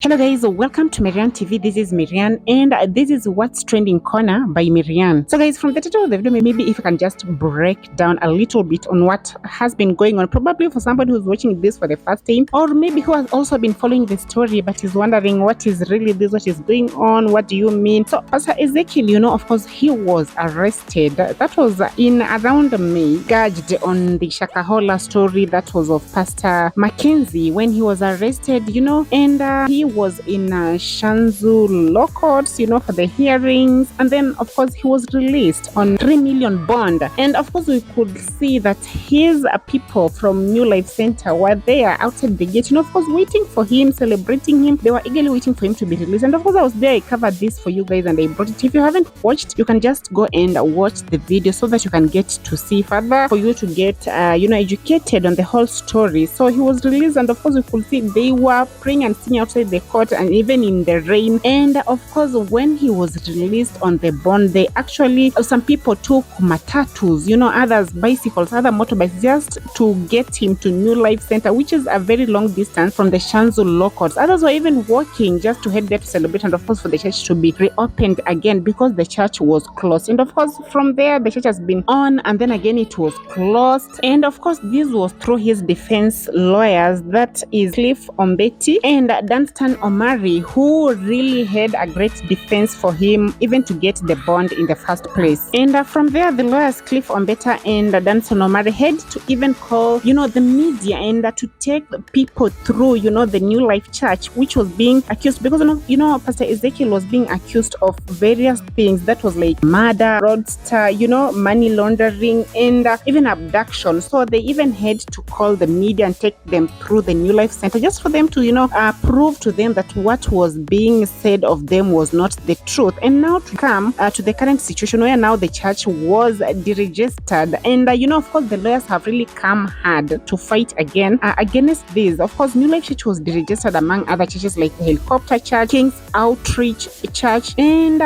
Hello guys, welcome to Marianne TV. This is Marianne and this is What's Trending Corner by Marianne. So guys, from the title of the video, maybe if I can just break down a little bit on what has been going on, probably for somebody who's watching this for the first time, or maybe who has also been following the story but is wondering what is really this, what is going on, what do you mean? So Pastor Ezekiel, of course, he was arrested. That was in around May, gagged on the Shakahola story that was of Pastor Mackenzie when he was arrested, and he was in Shanzu law courts, for the hearings, and then of course he was released on 3 million bond. And of course we could see that his people from New Life Center were there outside the gate, of course waiting for him, celebrating him. They were eagerly waiting for him to be released. And of course I was there, I covered this for you guys and I brought it. If you haven't watched, you can just go and watch the video so that you can get to see further, for you to get educated on the whole story. So he was released, and of course we could see they were praying and singing outside the court and even in the rain. And of course when he was released on the bond, they actually, some people took matatus, others bicycles, other motorbikes, just to get him to New Life Center, which is a very long distance from the Shanzu law courts. Others were even walking just to head there to celebrate, and of course for the church to be reopened again because the church was closed. And of course from there the church has been on and then again it was closed. And of course this was through his defense lawyers, that is Cliff Ombeti and Dunstan Omari, who really had a great defense for him even to get the bond in the first place. And from there the lawyers Cliff Ombeta and Dunstan Omari had to even call the media and to take people through the New Life Church, which was being accused, because Pastor Ezekiel was being accused of various things that was like murder, fraudster, money laundering, and even abduction. So they even had to call the media and take them through the New Life Center just for them to prove to them that what was being said of them was not the truth. And now to come to the current situation where now the church was deregistered, and of course the lawyers have really come hard to fight again against this. Of course New Life Church was deregistered among other churches like the Helicopter Church, King's Outreach Church, and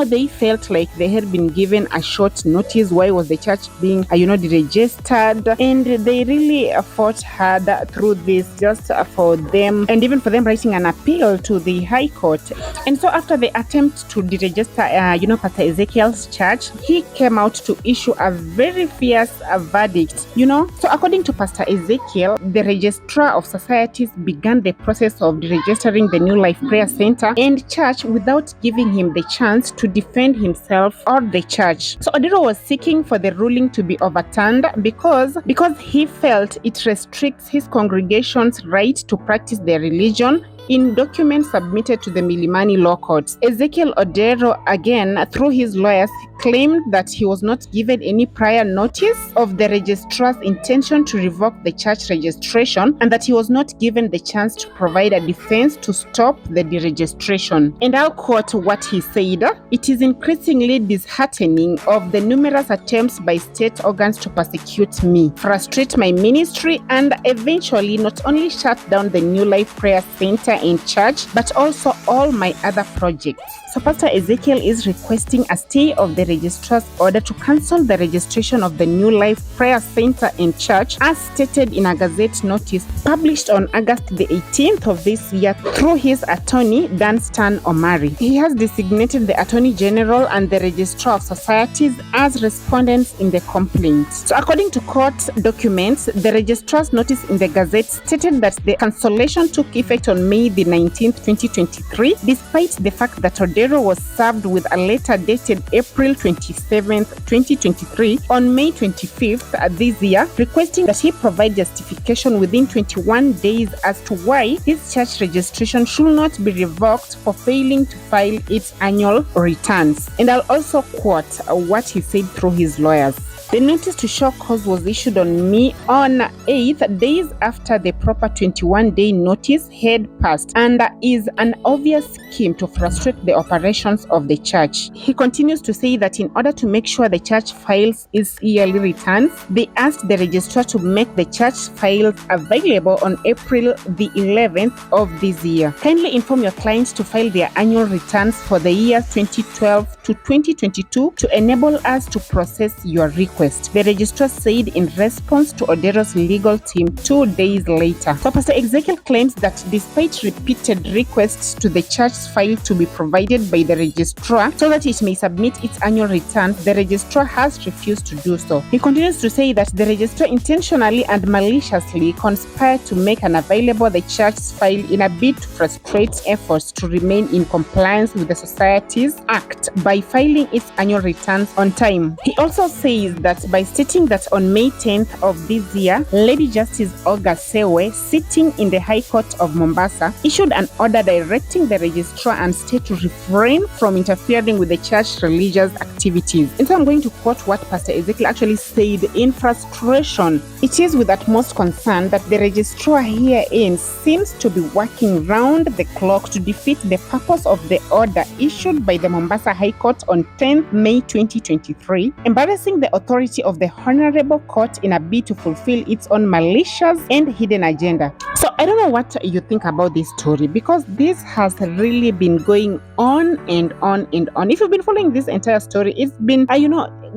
they felt like they had been given a short notice. Why was the church being deregistered? And they really fought hard through this just for them, and even for them writing an appeal to the High Court. And so after the attempt to deregister Pastor Ezekiel's church, he came out to issue a very fierce verdict. So according to Pastor Ezekiel, the Registrar of Societies began the process of deregistering the New Life Prayer Center and church without giving him the chance to defend himself or the church. So Odero was seeking for the ruling to be overturned because he felt it restricts his congregation's right to practice their religion in documents submitted to the Milimani law courts. Ezekiel Odero, again through his lawyers, claimed that he was not given any prior notice of the registrar's intention to revoke the church registration, and that he was not given the chance to provide a defense to stop the deregistration. And I'll quote what he said: "It is increasingly disheartening of the numerous attempts by state organs to persecute me, frustrate my ministry, and eventually not only shut down the New Life Prayer Center and church, but also all my other projects." So Pastor Ezekiel is requesting a stay of the registrar's order to cancel the registration of the New Life Prayer Center and church, as stated in a Gazette notice published on August the 18th of this year through his attorney Dunstan Omari. He has designated the Attorney General and the Registrar of Societies as respondents in the complaint. So according to court documents, the registrar's notice in the Gazette stated that the cancellation took effect on May the 19th, 2023, despite the fact that Odero was served with a letter dated April 27th, 2023 on May 25th this year, requesting that he provide justification within 21 days as to why his church registration should not be revoked for failing to file its annual returns. And I'll also quote what he said through his lawyers. The notice to show cause was issued on May on 8th, days after the proper 21-day notice had passed, and is an obvious scheme to frustrate the operations of the church. He continues to say that in order to make sure the church files its yearly returns, they asked the registrar to make the church files available on April the 11th of this year. Kindly inform your clients to file their annual returns for the year 2012 to 2022 to enable us to process your request. request, the registrar said in response to Odero's legal team 2 days later. So Pastor Ezekiel claims that despite repeated requests to the church's file to be provided by the registrar so that it may submit its annual return, the registrar has refused to do so. He continues to say that the registrar intentionally and maliciously conspired to make unavailable the church's file in a bid to frustrate efforts to remain in compliance with the Societies Act by filing its annual returns on time. He also says that by stating that on May 10th of this year, Lady Justice Olga Sewe, sitting in the High Court of Mombasa, issued an order directing the registrar and state to refrain from interfering with the church's religious activities. And so I'm going to quote what Pastor Ezekiel actually said in frustration. It is with utmost concern that the registrar herein seems to be working round the clock to defeat the purpose of the order issued by the Mombasa High Court on 10th May 2023, embarrassing the authority of the Honorable Court in a bid to fulfill its own malicious and hidden agenda. So I don't know what you think about this story, because this has really been going on and on and on. If you've been following this entire story, it's been,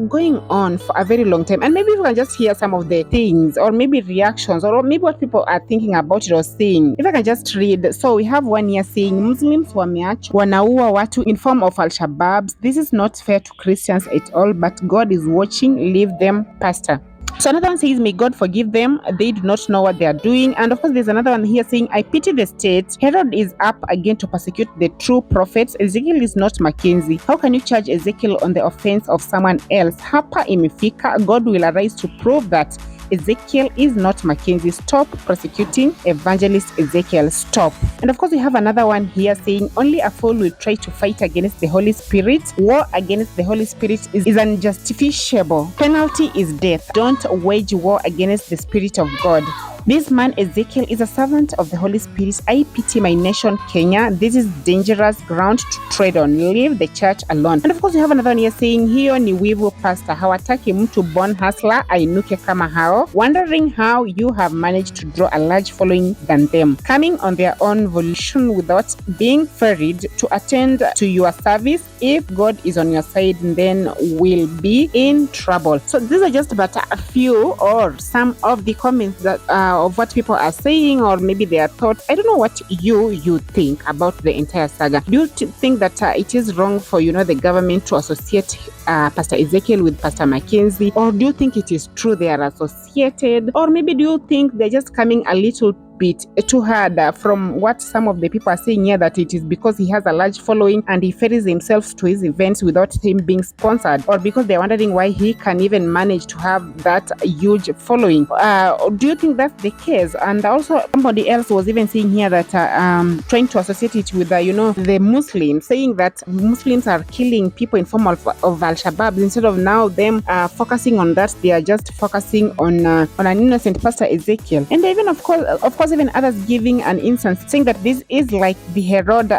going on for a very long time. And maybe you can just hear some of the things, or maybe reactions, or maybe what people are thinking about it or saying. If I can just read. So we have one here saying, Muslims wameachwa wanaua watu in form of Al-Shabaabs. This is not fair to Christians at all, but God is watching. Leave them, Pastor. So another one says, may God forgive them. They do not know what they are doing. And of course, there's another one here saying, I pity the state. Herod is up again to persecute the true prophets. Ezekiel is not Mackenzie. How can you charge Ezekiel on the offense of someone else? Hapa imefika. God will arise to prove that Ezekiel is not Mackenzie. Stop prosecuting evangelist Ezekiel. Stop. And of course, we have another one here saying, only a fool will try to fight against the Holy Spirit. War against the Holy Spirit is unjustifiable. Penalty is death. Don't wage war against the Spirit of God. This man Ezekiel is a servant of the Holy Spirit. I pity my nation, Kenya. This is dangerous ground to tread on. Leave the church alone. And of course, we have another one here saying, hiyo ni wivu pastor. Hawataki mtu born hustler ainuke kama hao. Wondering how you have managed to draw a large following than them. Coming on their own volition without being ferried to attend to your service. If God is on your side, then we'll be in trouble. So these are just but a few or some of the comments that of what people are saying, or maybe their thoughts. I don't know what you think about the entire saga. Do you think that it is wrong for the government to associate Pastor Ezekiel with Pastor Mackenzie, or do you think it is true they are associated, or maybe do you think they're just coming a little bit too hard from what some of the people are saying here, that it is because he has a large following and he ferries himself to his events without him being sponsored, or because they're wondering why he can even manage to have that huge following? Do you think that's the case? And also somebody else was even saying here that trying to associate it with the Muslims, saying that Muslims are killing people in form of Al-Shabaab. Instead of now them focusing on that, they are just focusing on an innocent Pastor Ezekiel. And even of course even others giving an instance saying that this is like the Herod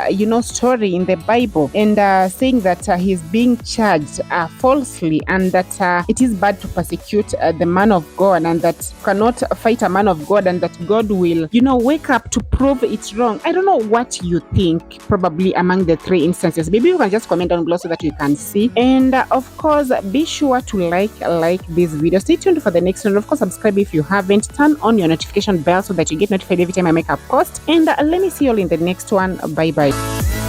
story in the Bible, and saying that he's being charged falsely, and that it is bad to persecute the man of God, and that you cannot fight a man of God, and that God will wake up to prove it's wrong. I don't know what you think probably among the three instances. Maybe you can just comment down below so that you can see. And of course, be sure to like this video. Stay tuned for the next one. Of course, subscribe if you haven't. Turn on your notification bell so that you get notified every time I make a post. And let me see you all in the next one. Bye bye.